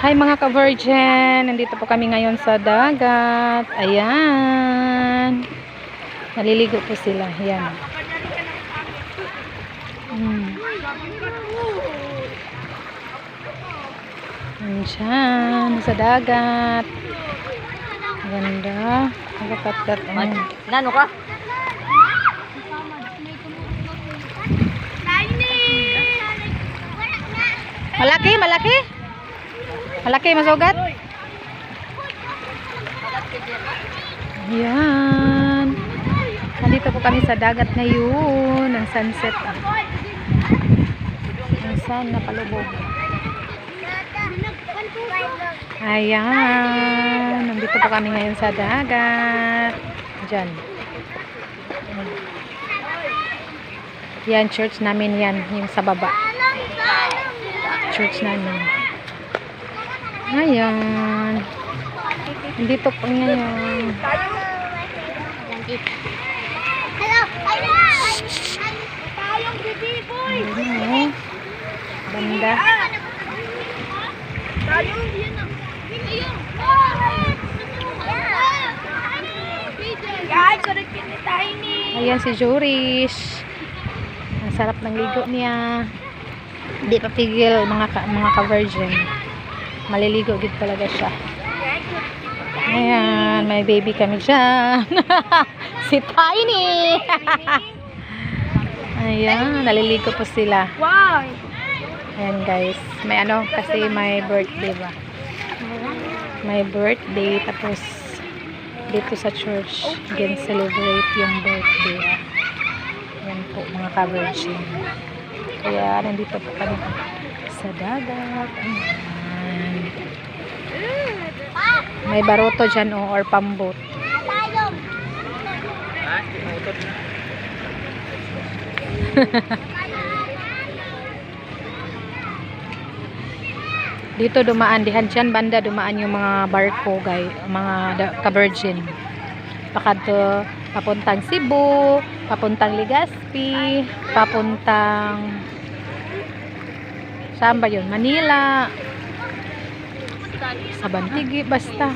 Hi mga ka-virgin, nandito po kami ngayon sa dagat. Ayan. Naliligo po sila. Ayan. Ayan sa dagat. Ganda. Nagkakat-kat. Nano ka? Malaki, malaki. Malaki masugat. Ayan. Nandito po kami sa dagat ngayon. Ang sunset. Ang sun na palubog. Ayan. Nandito po kami ngayon sa dagat. Diyan. Yan, church namin yan. Yung sa baba. Church namin. Ayan. Dito po ngayon. Hello! Tayong baby boy! Ayan. Banda. Tayong yun na. Guys, correct ni Tiny. Ayan si Jorish. Ang sarap ng ligo niya. Hindi pa pigil mga ka-virgin. Maliligo din talaga siya. Ayan, may baby kami dyan. Si Tiny. Ayan, naliligo po sila. Wow! Ayan guys, may ano kasi may birthday ba? May birthday tapos dito sa church again celebrate yung birthday. Ayan po mga ka-virgin. Kaya nandito po kami sa dagat. Ayan. May baroto dyan or pambot. Dito dumaan dihan dyan banda dumaan yung mga barko guys, mga ka-virgin. Pakadto papuntang Cebu, papuntang Legazpi, papuntang saan ba yun? Manila, sa Bantigi, basta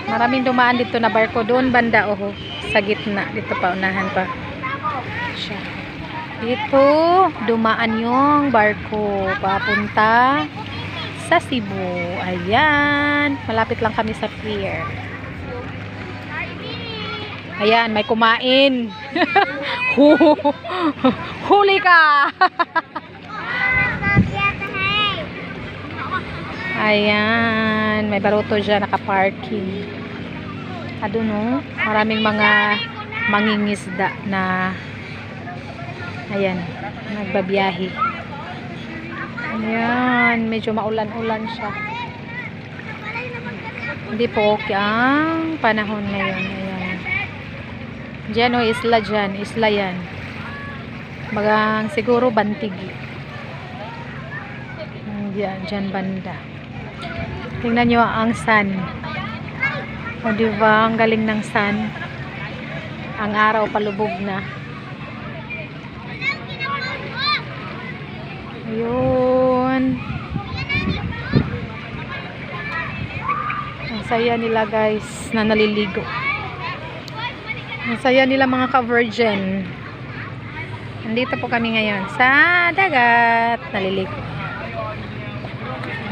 maraming dumaan dito na barko doon banda sa gitna dito pa unahan pa siya. Dito dumaan yung barko papunta sa Cebu. Ayan, malapit lang kami sa pier. Ayan, may kumain. Huli ka. Ayan, may baroto dyan nakaparking. Adoon maraming mga mangingisda na ayan, nagbabiyahe. Ayan, medyo maulan-ulan siya. Hindi po okay ang panahon ngayon. Ayan. Diyan isla dyan, isla yan. Bagang siguro Bantigi. Diyan banda. Tingnan nyo ang sun. O diba, ang galing ng sun. Ang araw palubog na. Ayun. Ang saya nila guys na naliligo. Ang saya nila mga ka-virgin. Nandito po kami ngayon sa dagat. Naliligo.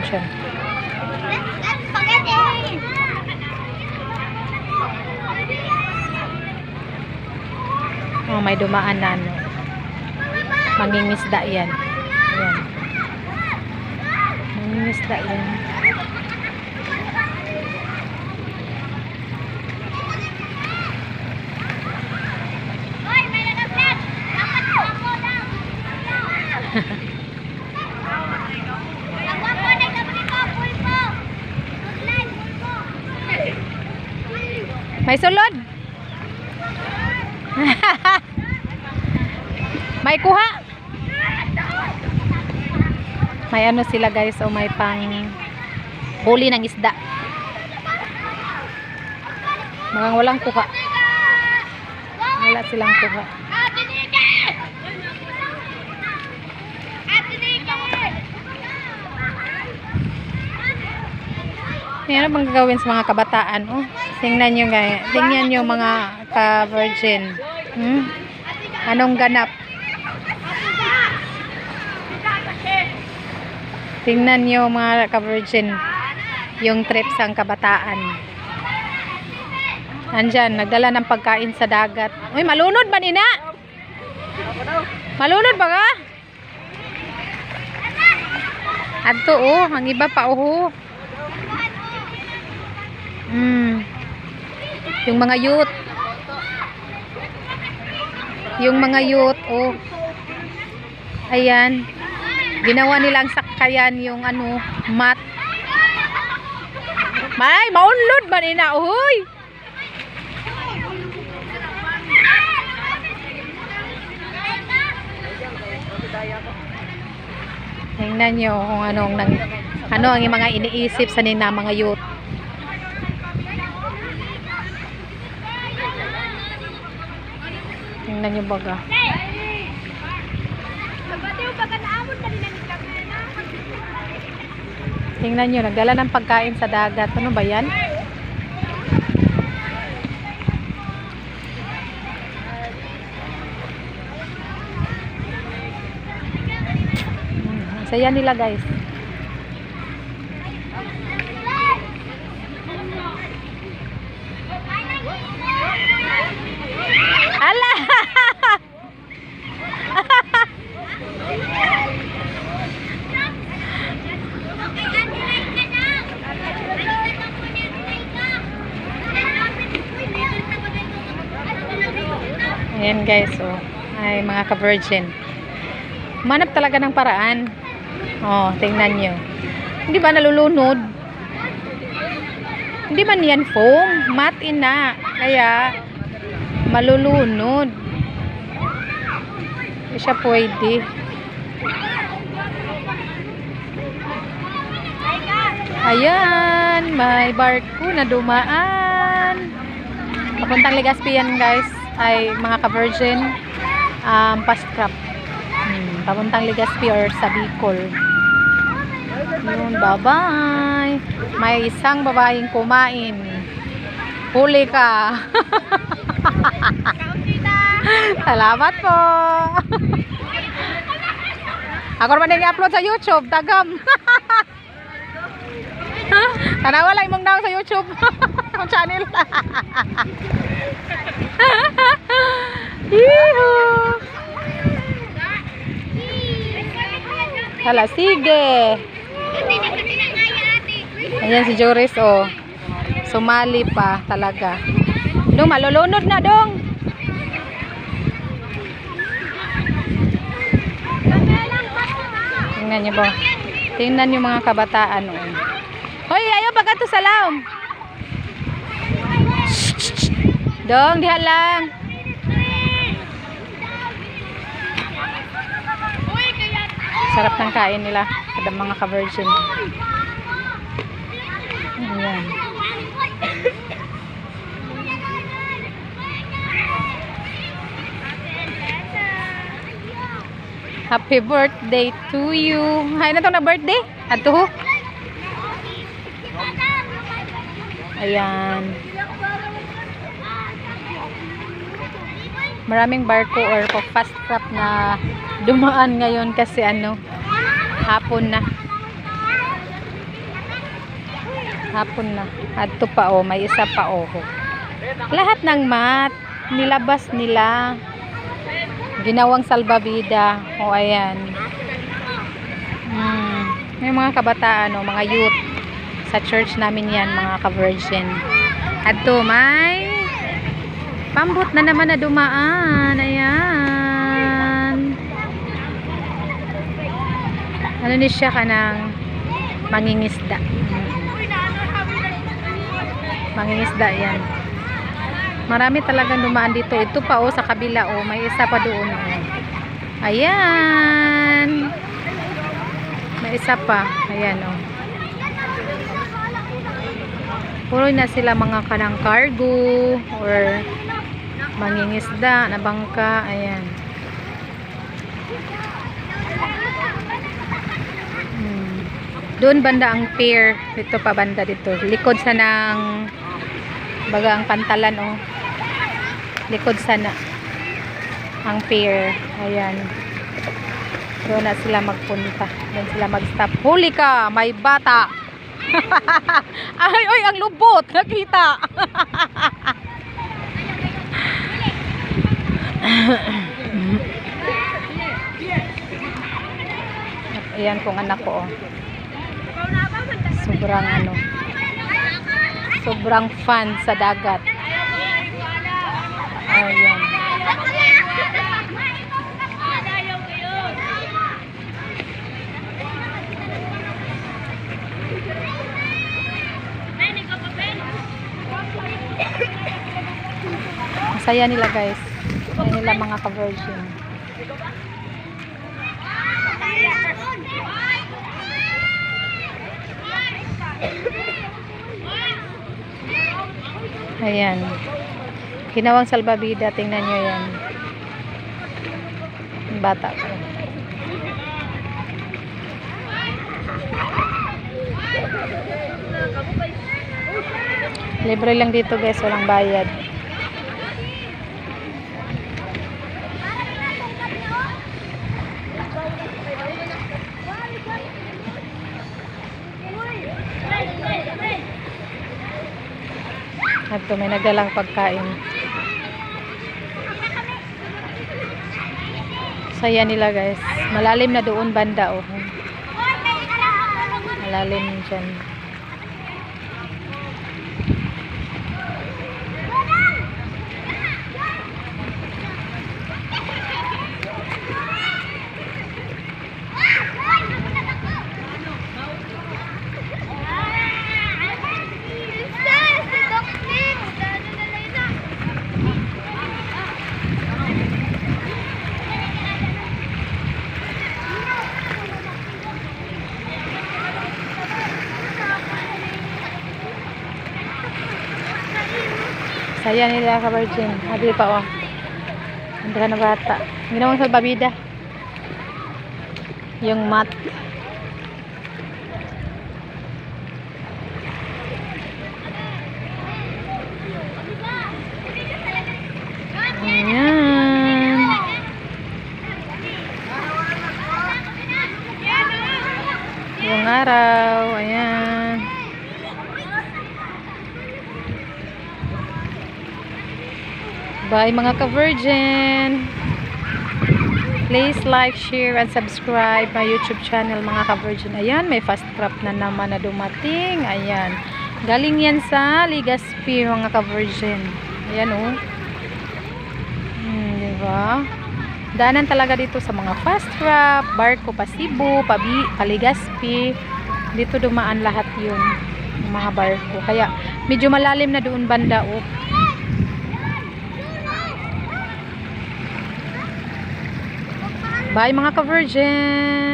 Diyan. Oh, may dumaan na ano. Mangingisda yan. Ayan. Mangingisda yan. May sulod. May kuha. May ano sila guys, o may pang huli ng isda. Mga walang kuha. Wala silang kuha. Yan ang bang gagawin sa mga kabataan. Oh, tingnan nyo guys. Tingnan nyo mga ka-virgin. Anong ganap? Tingnan nyo mga ka-virgin. Yung trip sa kabataan. Andyan, nagdala ng pagkain sa dagat. Uy, malunod ba nina? Malunod ba ka? Adto oh, ang iba pa oh. Yung mga youth. Yung mga youth oh. Ayan. Ginawa nilang sakayan yung ano, mat. May, maunlod ba nina? Uy! Tingnan nyo kung ano ang mga iniisip sa nina mga youth. Tingnan nyo baga. Tingnan nyo, nagdala ng pagkain sa dagat. Ano ba yan? Saya nila guys. Ala! Ayan guys, oh. Ay mga ka-virgin. Manap talaga ng paraan. Oh, tingnan nyo. Hindi ba nalulunod? Hindi man yan foam. Mat ina. Kaya, malulunod. Hindi siya pwede. Ayan. May barko na dumaan. Papuntang Legazpi yan guys. Ay mga ka-virgin. Fast trap. Papuntang Legazpi or sa Bicol. Yun, bye-bye. May isang babaeng kumain. Huli ka. Salamat po. Ako naman yung i-upload sa YouTube. Tagam. Tanawa lang mong daw sa YouTube. Ang channel. Yuhu. Hala, sige. Ayan si Joris, oh. Sumali pa talaga. Dong, malulunod na, dong. Tingnan niyo ba? Tingnan niyo mga kabataan, oh. Hoy, ayaw pag ato sa laom. Dong, diha lang. Sarap ng kain nila kada mga ka-virgin. Ayan. Happy birthday to you. Hay na to na birthday? Ato. Ayan. Maraming barko or fast trap na dumaan ngayon kasi ano, hapon na. Hapon na. Adto pa oh, may isa pa oh. Lahat ng mat nilabas nila. Ginawang salbabida. O ayan. May mga kabataan oh, mga youth. Sa church namin yan, mga ka-virgin. Adto may pambot na naman na dumaan. Ayan. Ano ni siya ka ng mangingisda. Mangingisda yan. Marami talagang dumaan dito. Ito pa oh, sa kabila oh. May isa pa doon oh. Ayan. May isa pa. Ayan oh. Puro na sila mga kanang cargo or mangingisda na bangka. Ayan. Doon banda ang pier. Dito pa banda dito. Likod sa ng baga ang pantalan oh. Likod sana ang pier. Ayan. Doon na sila magpunta. Doon sila mag-stop. Huli ka! May bata! Ay, oy, ang lubot! Nakita! Ayan kung anak ko oh. Sobrang ano. Sobrang fun sa dagat. Ayan. Masaya nila guys. Masaya nila mga ka-virgin. Ayan. Ginawang salbabida. Tingnan nyo yan. Yung bata ko. Libre lang dito guys. Walang bayad. At may nagdalang pagkain. Saya nila guys. Malalim na doon banda oh. Malalim dyan. Saya nila ka-virgin. Abi pa oh. Hindi na bata. Ginawang salbabida. Yung mat. Ayan. Yung araw. Ayan. Bye mga ka-virgin. Please like, share, and subscribe my YouTube channel mga ka-virgin. Ayan, may fast crop na naman na dumating. Ayan. Galing yan sa Legazpi mga ka-virgin. Ayan oh. Diba? Daanan talaga dito sa mga fast crop, barko pa Cebu, pa Legazpi. Dito dumaan lahat yun. Mga barko. Kaya medyo malalim na doon banda oh. Bye mga ka-virgin!